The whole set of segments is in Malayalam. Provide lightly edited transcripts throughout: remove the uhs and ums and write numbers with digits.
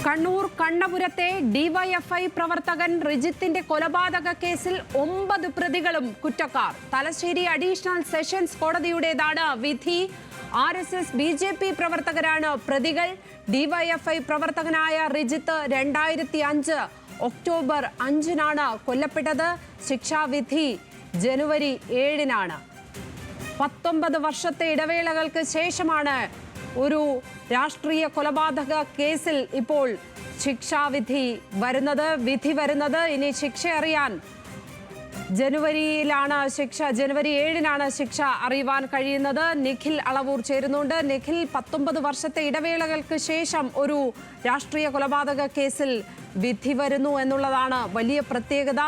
കണ്ണൂർ കണ്ണപുരത്തെ ഡിവൈഎഫ്ഐ പ്രവർത്തകൻ റിജിത്തിന്റെ കൊലപാതക കേസിൽ 9 പ്രതികളും കുറ്റക്കാർ. തലശ്ശേരി അഡീഷണൽ സെഷൻസ് കോടതിയുടേതാണ് വിധി. RSS BJP പ്രവർത്തകരാണ് പ്രതികൾ. ഡിവൈഎഫ്ഐ പ്രവർത്തകനായ റിജിത്ത് 2005 ഒക്ടോബർ 5-നാണ് കൊല്ലപ്പെട്ടത്. ശിക്ഷാവിധി ജനുവരി 7-നാണ്. 19 വർഷത്തെ ഇടവേളകൾക്ക് ശേഷമാണ് ഒരു രാഷ്ട്രീയ കൊലപാതക കേസിൽ ഇപ്പോൾ ശിക്ഷാവിധി വരുന്നത്. ഇനി ശിക്ഷ അറിയാൻ ജനുവരി 7-നാണ് ശിക്ഷ അറിയുവാൻ കഴിയുന്നത്. നിഖിൽ അളവൂർ ചേരുന്നുണ്ട്. നിഖിൽ, 19 വർഷത്തെ ഇടവേളകൾക്ക് ശേഷം ഒരു രാഷ്ട്രീയ കൊലപാതക കേസിൽ വിധി വരുന്നു എന്നുള്ളതാണ് വലിയ പ്രത്യേകത.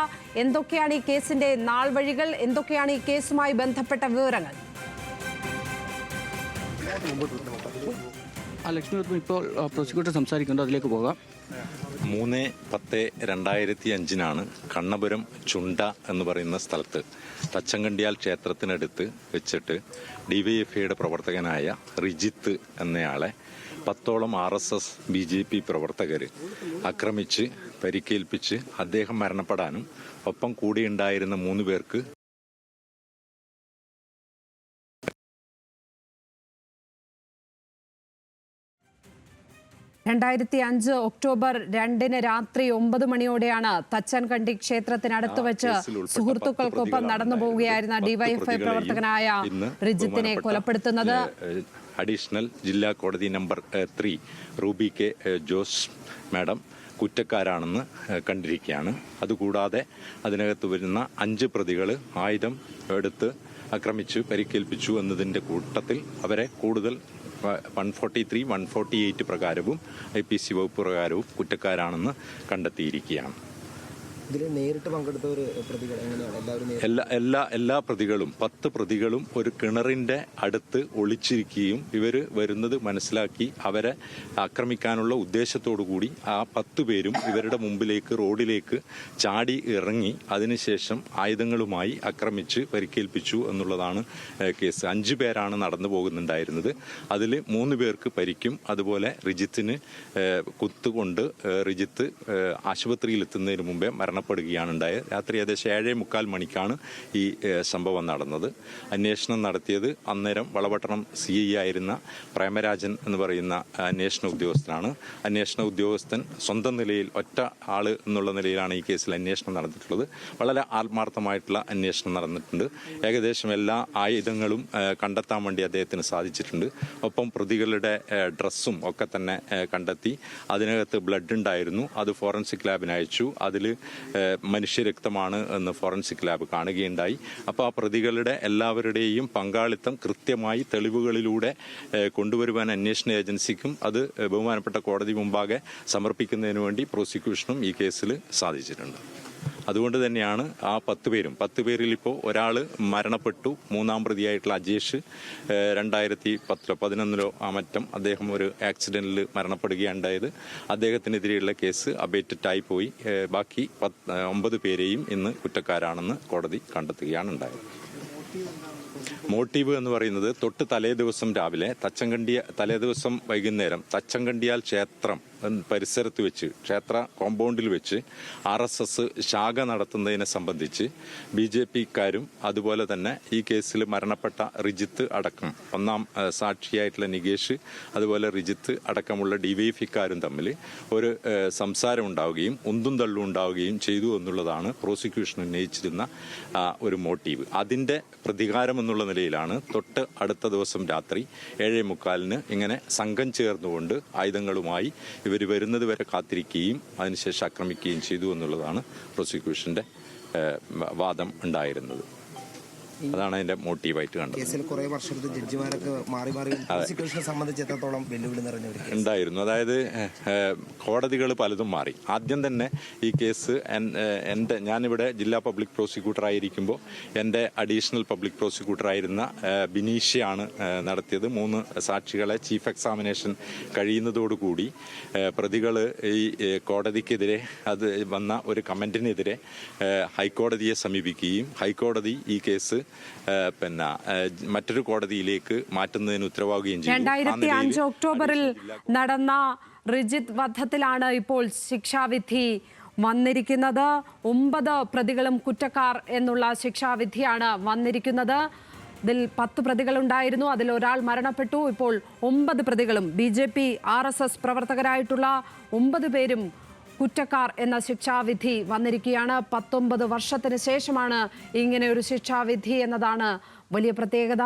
എന്തൊക്കെയാണ് ഈ കേസിന്റെ നാൾവഴികൾ? എന്തൊക്കെയാണ് ഈ കേസുമായി ബന്ധപ്പെട്ട വിവരങ്ങൾ? ലക്ഷ്മി ഇപ്പോൾ പ്രോസിക്യൂട്ടർ സംസാരിക്കുന്നുണ്ട്, അതിലേക്ക് പോകാം. 3/10/2005 കണ്ണപുരം ചുണ്ട എന്ന് പറയുന്ന സ്ഥലത്ത് തച്ചങ്കണ്ടിയാൽ ക്ഷേത്രത്തിനടുത്ത് വെച്ചിട്ട് ഡിവൈഎഫ്ഐയുടെ പ്രവർത്തകനായ റിജിത്ത് എന്നയാളെ 10ഓളം RSS BJP പ്രവർത്തകർ ആക്രമിച്ച് പരിക്കേൽപ്പിച്ച് അദ്ദേഹം മരണപ്പെടാനും ഒപ്പം കൂടെയുണ്ടായിരുന്ന 3 പേർക്ക് 2005 ഒക്ടോബർ 2 രാത്രി 9 മണിയോടെയാണ് തച്ചൻകണ്ടി ക്ഷേത്രത്തിനടുത്ത് വെച്ച് സുഹൃത്തുക്കൾക്കൊപ്പം നടന്നു പോവുകയായിരുന്ന ഡിവൈഎഫ്ഐ പ്രവർത്തകനായ റിജിത്തിനെ കൊലപ്പെടുത്തുന്നത്. അഡീഷണൽ ജില്ലാ കോടതി number 3 Ruby K Jose madam കുറ്റക്കാരാണെന്ന് കണ്ടിരിക്കുകയാണ്. അതുകൂടാതെ അതിനകത്ത് വരുന്ന 5 പ്രതികൾ ആയുധം എടുത്ത് ആക്രമിച്ചു പരിക്കേൽപ്പിച്ചു എന്നതിൻ്റെ കൂട്ടത്തിൽ അവരെ കൂടുതൽ 143, 148 പ്രകാരവും IPC വകുപ്പ് പ്രകാരവും കുറ്റക്കാരാണെന്ന് കണ്ടെത്തിയിരിക്കുകയാണ്. നേരിട്ട് പങ്കെടുത്തവർ പ്രതികൾ എല്ലാ പ്രതികളും 10 പ്രതികളും ഒരു കിണറിന്റെ അടുത്ത് ഒളിച്ചിരിക്കുകയും ഇവര് വരുന്നത് മനസ്സിലാക്കി അവരെ ആക്രമിക്കാനുള്ള ഉദ്ദേശത്തോടു കൂടി ആ 10 പേരും ഇവരുടെ മുമ്പിലേക്ക് റോഡിലേക്ക് ചാടി ഇറങ്ങി അതിനുശേഷം ആയുധങ്ങളുമായി ആക്രമിച്ച് പരിക്കേൽപ്പിച്ചു എന്നുള്ളതാണ് കേസ്. 5 പേരാണ് നടന്നു പോകുന്നുണ്ടായിരുന്നത്. അതിൽ 3 പേർക്ക് പരിക്കും. അതുപോലെ റിജിത്തിന് കുത്തുകൊണ്ട് റിജിത്ത് ആശുപത്രിയിൽ എത്തുന്നതിന് മുമ്പേ മരണപ്പെടുകയാണ് ഉണ്ടായത്. രാത്രി ഏകദേശം 7:45 മണിക്കാണ് ഈ സംഭവം നടന്നത്. അന്വേഷണം നടത്തിയത് അന്നേരം വളപട്ടണം CI ആയിരുന്ന പ്രേമരാജൻ എന്ന് പറയുന്ന അന്വേഷണ ഉദ്യോഗസ്ഥനാണ്. അന്വേഷണ ഉദ്യോഗസ്ഥൻ സ്വന്തം നിലയിൽ ഒറ്റ ആള് എന്നുള്ള നിലയിലാണ് ഈ കേസിൽ അന്വേഷണം നടന്നിട്ടുള്ളത്. വളരെ ആത്മാർത്ഥമായിട്ടുള്ള അന്വേഷണം നടന്നിട്ടുണ്ട്. ഏകദേശം എല്ലാ ആയുധങ്ങളും കണ്ടെത്താൻ വേണ്ടി അദ്ദേഹത്തിന് സാധിച്ചിട്ടുണ്ട്. ഒപ്പം പ്രതികളുടെ ഡ്രസ്സും ഒക്കെ തന്നെ കണ്ടെത്തി. അതിനകത്ത് ബ്ലഡ് ഉണ്ടായിരുന്നു. അത് ഫോറൻസിക് ലാബിന് അയച്ചു. അതിൽ മനുഷ്യരക്തമാണ് എന്ന് ഫോറൻസിക് ലാബ് കാണുകയുണ്ടായി. അപ്പോൾ ആ പ്രതികളുടെ എല്ലാവരുടെയും പങ്കാളിത്തം കൃത്യമായി തെളിവുകളിലൂടെ കൊണ്ടുവരുവാൻ അന്വേഷണ ഏജൻസിക്കും അത് ബഹുമാനപ്പെട്ട കോടതി മുമ്പാകെ സമർപ്പിക്കുന്നതിന് വേണ്ടി പ്രോസിക്യൂഷനും ഈ കേസിൽ സാധിച്ചിട്ടുണ്ട്. അതുകൊണ്ട് തന്നെയാണ് ആ 10 പേരിൽ ഇപ്പോൾ ഒരാൾ മരണപ്പെട്ടു. 3-ാം പ്രതിയായിട്ടുള്ള അജേഷ് 2010-11 മറ്റം അദ്ദേഹം ഒരു ആക്സിഡന്റിൽ മരണപ്പെടുകയുണ്ടായത്. അദ്ദേഹത്തിനെതിരെയുള്ള കേസ് അബേറ്റഡ് ആയി പോയി. ബാക്കി 9 പേരെയും ഇന്ന് കുറ്റക്കാരാണെന്ന് കോടതി കണ്ടെത്തുകയാണ് ഉണ്ടായത്. മോട്ടീവ് എന്ന് പറയുന്നത് തൊട്ട് തലേദിവസം രാവിലെ തലേദിവസം വൈകുന്നേരം തച്ചങ്കണ്ടിയാൽ ക്ഷേത്രം പരിസരത്ത് വെച്ച് ക്ഷേത്ര കോമ്പൗണ്ടിൽ വെച്ച് RSS ശാഖ നടത്തുന്നതിനെ സംബന്ധിച്ച് BJPക്കാരും അതുപോലെ തന്നെ ഈ കേസിൽ മരണപ്പെട്ട റിജിത്ത് അടക്കം 1-ാം സാക്ഷിയായിട്ടുള്ള നികേഷ് അതുപോലെ റിജിത്ത് അടക്കമുള്ള DYFIക്കാരും തമ്മിൽ ഒരു സംസാരം ഉണ്ടാവുകയും ഉന്തും തള്ളും ഉണ്ടാവുകയും ചെയ്തു എന്നുള്ളതാണ് പ്രോസിക്യൂഷൻ ഉന്നയിച്ചിരുന്ന ഒരു മോട്ടീവ്. അതിന്റെ പ്രതികാരം എന്നുള്ള നിലയിലാണ് തൊട്ട് അടുത്ത ദിവസം രാത്രി 7:45 ഇങ്ങനെ സംഘം ചേർന്നുകൊണ്ട് ആയുധങ്ങളുമായി ഇവർ വരുന്നത് വരെ കാത്തിരിക്കുകയും അതിനുശേഷം ആക്രമിക്കുകയും ചെയ്തു എന്നുള്ളതാണ് പ്രോസിക്യൂഷന്റെ വാദം ഉണ്ടായിരുന്നത്. അതാണ് അതിന്റെ മോട്ടീവായിട്ട് കണ്ടത്. കേസിൽ കുറേ വർഷത്തെ ജഡ്ജിമാരൊക്കെ മാറി പ്രോസിക്യൂഷനെ സംബന്ധിച്ച് എത്രത്തോളം വെല്ലുവിളി ഉണ്ടായിരുന്നു. അതായത് കോടതികൾ പലതും മാറി. ആദ്യം തന്നെ ഈ കേസ് ഞാനിവിടെ ജില്ലാ പബ്ലിക് പ്രോസിക്യൂട്ടർ ആയിരിക്കുമ്പോൾ എൻ്റെ അഡീഷണൽ പബ്ലിക് പ്രോസിക്യൂട്ടർ ആയിരുന്ന ബിനീഷയാണ് നടത്തിയത്. 3 സാക്ഷികളെ ചീഫ് എക്സാമിനേഷൻ കഴിയുന്നതോടുകൂടി പ്രതികൾ ഈ കോടതിക്കെതിരെ അത് വന്ന ഒരു കമന്റിനെതിരെ ഹൈക്കോടതിയെ സമീപിക്കുകയും ഹൈക്കോടതി ഈ കേസ് മറ്റൊരു കോടതിയിലേക്ക് മാറ്റുന്നതിന് ഉത്തരവാകുകയും ചെയ്തു. 2005 ഒക്ടോബറിൽ നടന്ന റിജിത്ത് വധത്തിലാണ് ഇപ്പോൾ ശിക്ഷാവിധി വന്നിരിക്കുന്നത്. 9 പ്രതികളും കുറ്റക്കാർ എന്നുള്ള ശിക്ഷാവിധിയാണ് വന്നിരിക്കുന്നത്. ഇതിൽ 10 പ്രതികളുണ്ടായിരുന്നു, അതിൽ ഒരാൾ മരണപ്പെട്ടു. ഇപ്പോൾ 9 പ്രതികളും BJP RSS പ്രവർത്തകരായിട്ടുള്ള 9 പേരും കുറ്റക്കാർ എന്ന ശിക്ഷാവിധി വന്നിരിക്കുകയാണ്. 19 വർഷത്തിന് ശേഷമാണ് ഇങ്ങനെ ഒരു ശിക്ഷാവിധി എന്നതാണ് വലിയ പ്രത്യേകത.